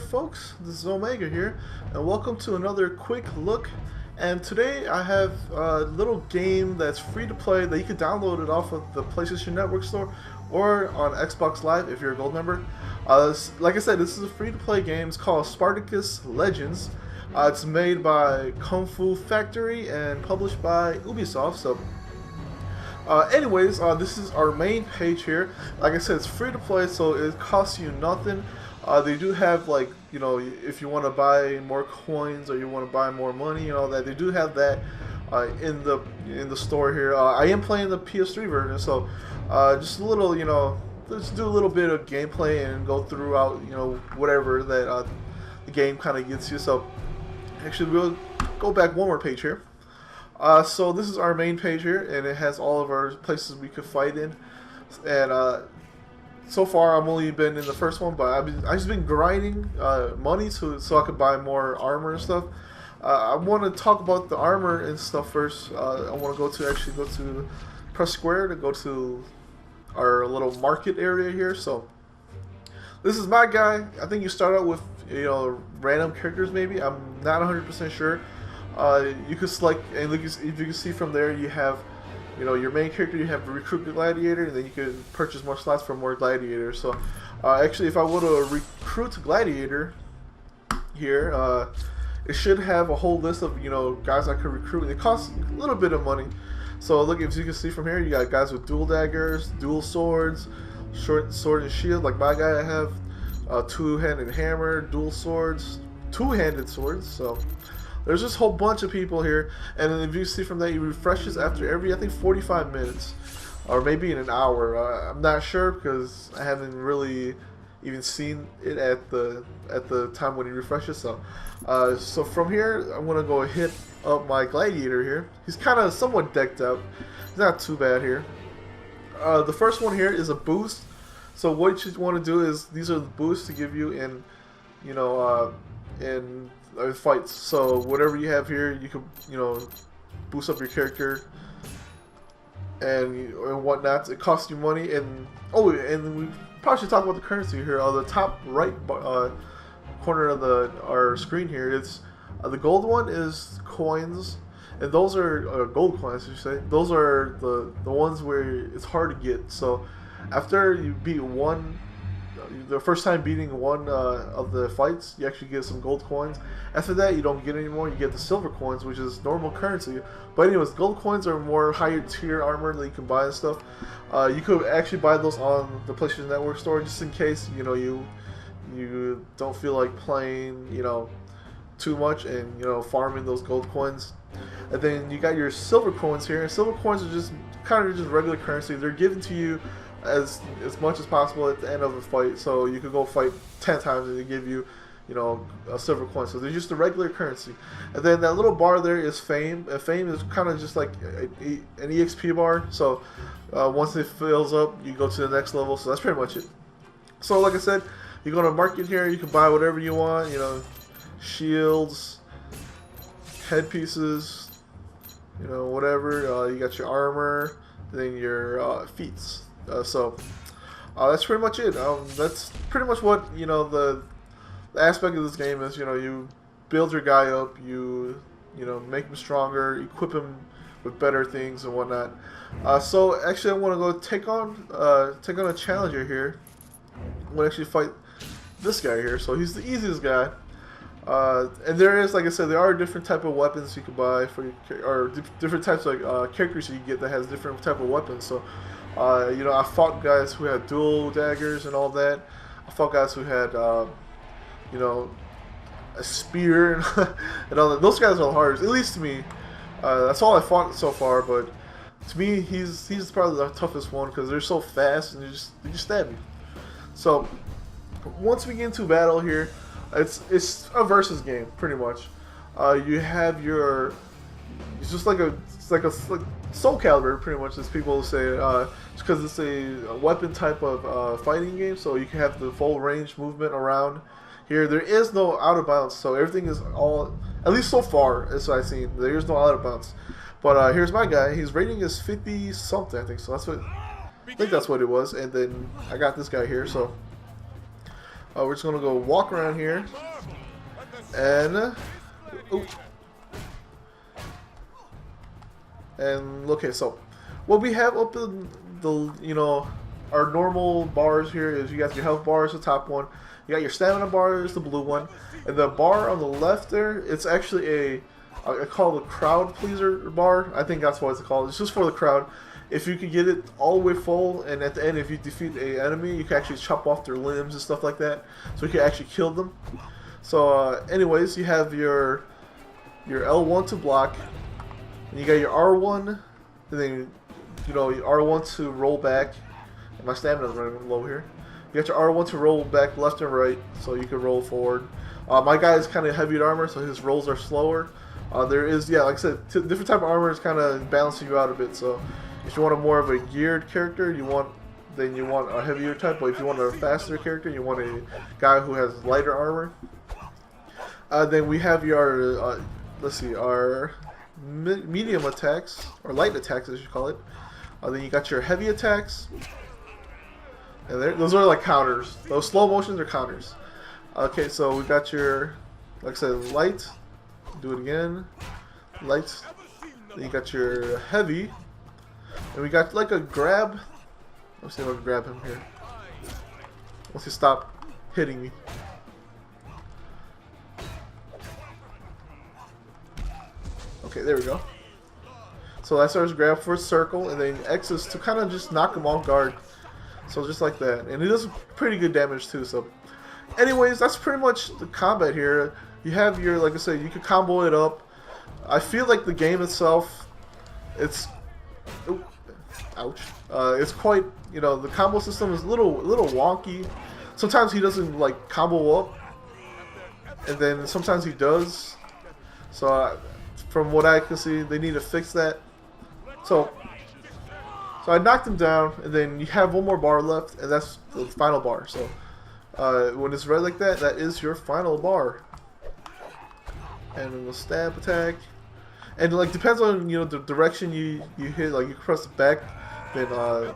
folks, this is Omega here, and welcome to another quick look. And today I have a little game that's free to play that you can download it off of the PlayStation Network store or on Xbox Live if you're a gold member. Like I said, this is a free to play game. It's called Spartacus Legends. It's made by Kung Fu Factory and published by Ubisoft. This is our main page here. Like I said, it's free to play, so it costs you nothing. They do have, like, you know, if you want to buy more coins or you want to buy more money, you know, that they do have that in the store here. I am playing the PS3 version, so just a little, you know, let's do a little bit of gameplay and go throughout, you know, whatever that the game kind of gets you. So actually, we'll go back one more page here. So this is our main page here, and it has all of our places we could fight in. And so far, I've only been in the first one, but I've just been grinding money so I could buy more armor and stuff. I want to talk about the armor and stuff first. I want to go to press square to go to our little market area here. So this is my guy. I think you start out with, you know, random characters maybe. I'm not 100% sure. You could select, and if you can see from there, you have, you know, your main character. You have a recruit gladiator, and then you can purchase more slots for more gladiators. So actually, if I were to recruit gladiator here, it should have a whole list of, you know, guys I could recruit, and it costs a little bit of money. So look, as you can see from here, you got guys with dual daggers, dual swords, short sword and shield. Like my guy, I have two-handed hammer, dual swords, two-handed swords. So there's just a whole bunch of people here, and then if you see from that, it refreshes after every, I think, 45 minutes, or maybe in an hour. I'm not sure because I haven't really even seen it at the time when it refreshes. So, so from here, I'm gonna go hit up my gladiator here. He's kind of somewhat decked out. He's not too bad here. The first one here is a boost. So what you want to do is, these are the boosts to give you in, you know, in fights. So whatever you have here, you can, you know, boost up your character and whatnot. It costs you money. And and we probably should talk about the currency here. On the top right corner of our screen here, it's the gold one is coins, and those are gold coins, you say. Those are the ones where it's hard to get. So after you beat one, the first time beating one of the fights, you actually get some gold coins. After that, you don't get any more. You get the silver coins, which is normal currency. But anyways, gold coins are more higher tier armor that you can buy and stuff. You could actually buy those on the PlayStation Network store, just in case, you know, you don't feel like playing, you know, too much and, you know, farming those gold coins. And then you got your silver coins here. And silver coins are just kind of just regular currency. They're given to you as much as possible at the end of the fight. So you could go fight 10 times and they give you, you know, a silver coin. So they're just the regular currency. And then that little bar there is fame. And fame is kind of just like an EXP bar. So once it fills up, you go to the next level. So that's pretty much it. So like I said, you go to market here. You can buy whatever you want. You know, shields, headpieces, you know, whatever. You got your armor, then your feats. So that's pretty much it. That's pretty much what, you know, the aspect of this game is. You know, you build your guy up, you know, make him stronger, equip him with better things and whatnot. So actually, I want to go take on a challenger here. I'm gonna actually fight this guy here. So he's the easiest guy. And there is, like I said, there are different type of weapons you can buy for your, or different types of characters you get that has different type of weapons. So you know, I fought guys who had dual daggers and all that. I fought guys who had, you know, a spear and all that. Those guys are the hardest, at least to me. That's all I fought so far, but to me, he's probably the toughest one because they're so fast and they just stab you. So once we get into battle here, it's a versus game pretty much. You have your, it's like Soul Calibur, pretty much, as people say, because it's a weapon type of fighting game, so you can have the full range movement around. Here, there is no out of bounds, so everything is all, at least so far, as I've seen, there is no out of bounds. But here's my guy. His rating is 50 something, I think. So I think that's what it was. And then I got this guy here. So We're just gonna go walk around here, and ooh. And okay, so what we have up in the, you know, our normal bars here is you got your health bar is the top one, you got your stamina bar is the blue one, and the bar on the left there, it's actually I call it a crowd pleaser bar. I think that's what it's called. It's just for the crowd. If you can get it all the way full, and at the end, if you defeat an enemy, you can actually chop off their limbs and stuff like that, so you can actually kill them. So, anyways, you have your L1 to block, and you got your R1, and then you know your R1 to roll back. And my stamina's running low here. You got your R1 to roll back left and right, so you can roll forward. My guy is kind of heavy armor, so his rolls are slower. There is, yeah, like I said, different type of armor is kind of balancing you out a bit. So if you want a more of a geared character, then you want a heavier type. But if you want a faster character, you want a guy who has lighter armor. Then we have your, let's see, our medium attacks, or light attacks as you call it. Then you got your heavy attacks. And those are like counters. Those slow motions are counters. Okay, so we got your, like I said, light. Do it again. Light. Then you got your heavy. And we got like a grab. Let's see if I can grab him here. Once he stop hitting me. Okay, there we go. So that's our grab for a circle, and then X is to kind of just knock him off guard. So just like that. And he does pretty good damage too. So anyways, that's pretty much the combat here. You have your, like I said, you can combo it up. I feel like the game itself, it's, ooh, ouch. It's quite, you know, the combo system is a little wonky. Sometimes he doesn't like combo up, and then sometimes he does. So from what I can see, they need to fix that. So I knocked him down, and then you have one more bar left, and that's the final bar. So when it's red like that, that is your final bar. And then the stab attack, and like depends on, you know, the direction you hit. Like you press the back, then the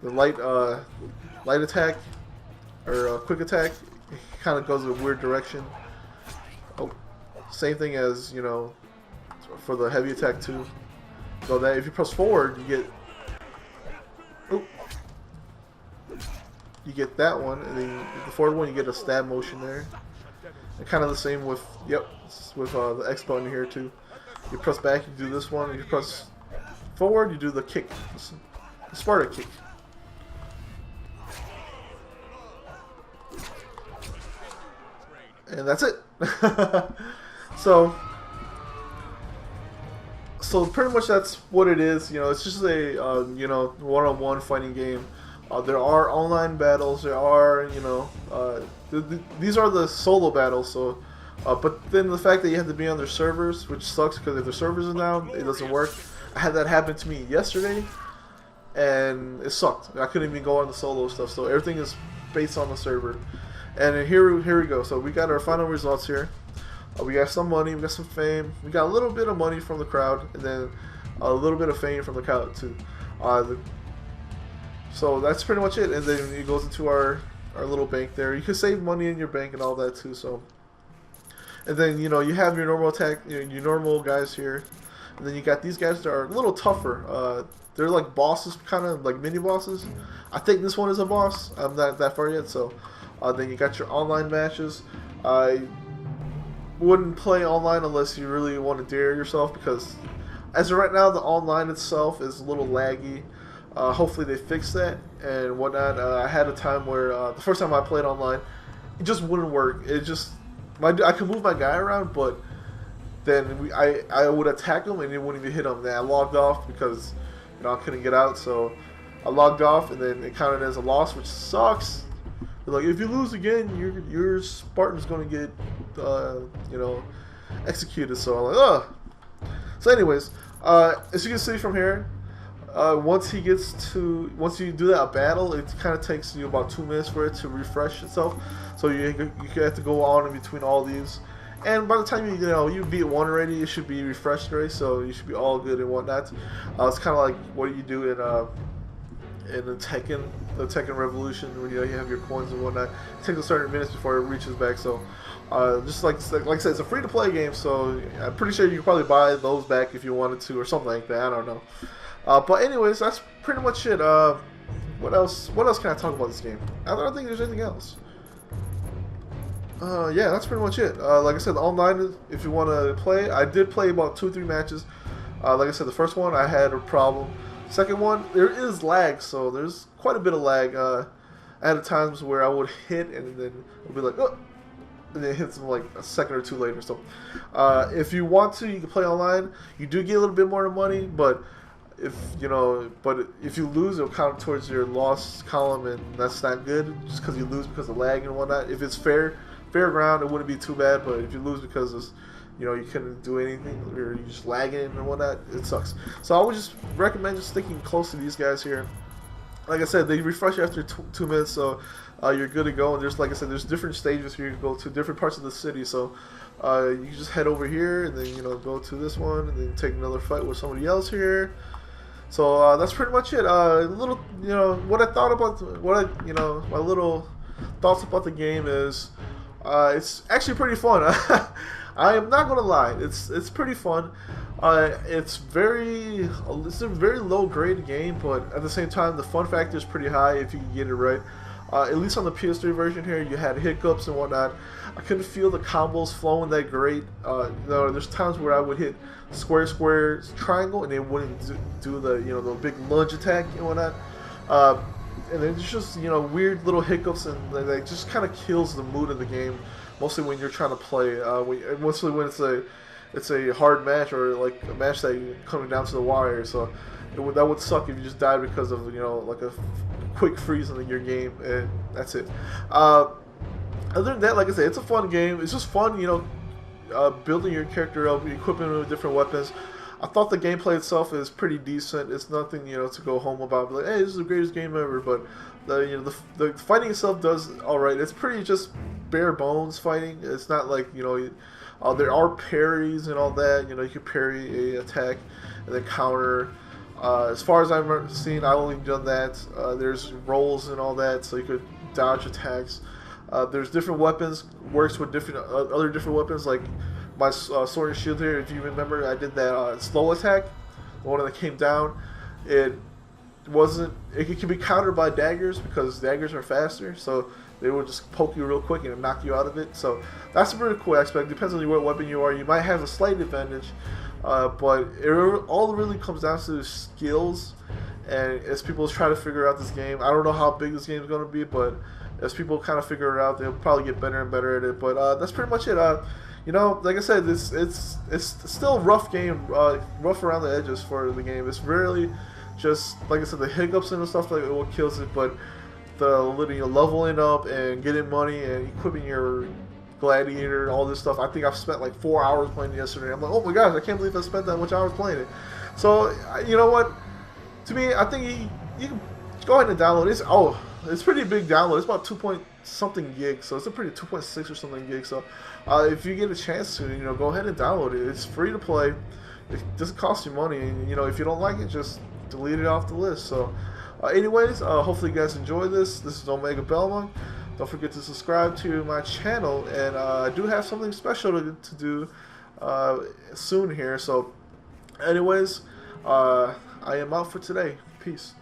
light attack or quick attack, it kind of goes in a weird direction. Oh, same thing as, you know, for the heavy attack too. So that if you press forward, you get, oh, you get that one, and then the forward one you get a stab motion there. And kind of the same with, yep, with the X button here too. You press back, you do this one. And you press forward, you do the kick, the Spartacus kick. And that's it. So pretty much that's what it is. You know, it's just a you know, one-on-one fighting game. There are online battles. There are, you know, these are the solo battles. So, but then the fact that you have to be on their servers, which sucks because if the servers are down, it doesn't work. I had that happen to me yesterday, and it sucked. I couldn't even go on the solo stuff. So everything is based on the server. And here we go. So we got our final results here. We got some money, we got some fame, we got a little bit of money from the crowd, and then a little bit of fame from the crowd too. So that's pretty much it. And then it goes into our little bank there. You can save money in your bank and all that too. So, and then, you know, you have your normal attack, your normal guys here, and then you got these guys that are a little tougher. They're like bosses, kind of like mini bosses. I think this one is a boss. I'm not that far yet. So then you got your online matches. I wouldn't play online unless you really want to dare yourself, because as of right now, the online itself is a little laggy. Hopefully they fix that and whatnot. I had a time where the first time I played online, it just wouldn't work. It just, I could move my guy around, but then I would attack him and it wouldn't even hit him. Then I logged off because, you know, I couldn't get out, so I logged off, and then it counted as a loss, which sucks. They're like, if you lose again, your Spartan's going to get, you know, executed. So I'm like, ugh. So anyways, as you can see from here, once you do that battle, it kind of takes you about 2 minutes for it to refresh itself. So you have to go on in between all these. And by the time you beat one already, it should be refreshed already. So you should be all good and whatnot. It's kind of like what you do in in the Tekken Revolution, when you have your coins and whatnot. It takes a certain minutes before it reaches back. So, just like I said, it's a free-to-play game. So I'm pretty sure you could probably buy those back if you wanted to, or something like that. I don't know. But anyways, that's pretty much it. What else? What else can I talk about this game? I don't think there's anything else. Yeah, that's pretty much it. Like I said, online, if you want to play, I did play about 2-3 matches. Like I said, the first one I had a problem. Second one, there is lag, so there's quite a bit of lag. I had times where I would hit and then it would be like, oh, and then it hits them like a second or two later. So, if you want to, you can play online. You do get a little bit more money, but if you lose, it'll count towards your loss column, and that's not good. Just because you lose because of lag and whatnot. If it's fair ground, it wouldn't be too bad. But if you lose because it's, you couldn't do anything, or you just lagging and whatnot, it sucks. So I would just recommend just sticking close to these guys here. Like I said, they refresh after 2 minutes, so you're good to go. And there's, like I said, there's different stages here. You can go to different parts of the city. So you can just head over here and then go to this one and then take another fight with somebody else here. So that's pretty much it. A little, what I thought about, my little thoughts about the game is, it's actually pretty fun. I am not gonna lie, it's pretty fun. It's a very low grade game, but at the same time, the fun factor is pretty high if you can get it right. At least on the PS3 version here, you had hiccups and whatnot. I couldn't feel the combos flowing that great. There's times where I would hit square, triangle, and they wouldn't do the the big lunge attack and whatnot. And then it's just weird little hiccups, and that just kind of kills the mood of the game. Mostly when you're trying to play, mostly when it's a hard match, or like a match that you're coming down to the wire. So that would suck if you just died because of like a quick freeze in your game, and that's it. Other than that, like I said, it's a fun game. It's just fun, building your character up, equipping him with different weapons. I thought the gameplay itself is pretty decent. It's nothing to go home about. Like, hey, this is the greatest game ever. But the fighting itself does all right. It's pretty just bare bones fighting. It's not like there are parries and all that. You can parry a attack and then counter. As far as I've seen, I've only done that. There's rolls and all that, so you could dodge attacks. There's different weapons. Works with other different weapons, like my sword and shield here. If you remember, I did that slow attack, the one that came down. It can be countered by daggers, because daggers are faster, so they will just poke you real quick and knock you out of it. So that's a pretty cool aspect. Depends on what weapon you are. You might have a slight advantage, but all it really comes down to is skills. And as people try to figure out this game, I don't know how big this game is going to be, but as people kind of figure it out, they'll probably get better and better at it. But that's pretty much it. Like I said, it's still a rough game, rough around the edges for the game. It's really just, like I said, the hiccups and stuff like what kills it, but the leveling up and getting money and equipping your gladiator, all this stuff. I think I've spent like 4 hours playing it yesterday. I'm like, oh my gosh, I can't believe I spent that much hours playing it. So you know what? To me, I think you can go ahead and download it. It's pretty big download. It's about 2 point something gigs, so it's a pretty 2.6 or something gig. So if you get a chance to, go ahead and download it. It's free to play. It doesn't cost you money, and if you don't like it, just delete it off the list. So anyways, hopefully you guys enjoy this. This is Omegabalmung. Don't forget to subscribe to my channel, and I do have something special to do soon here. So anyways, I am out for today. Peace.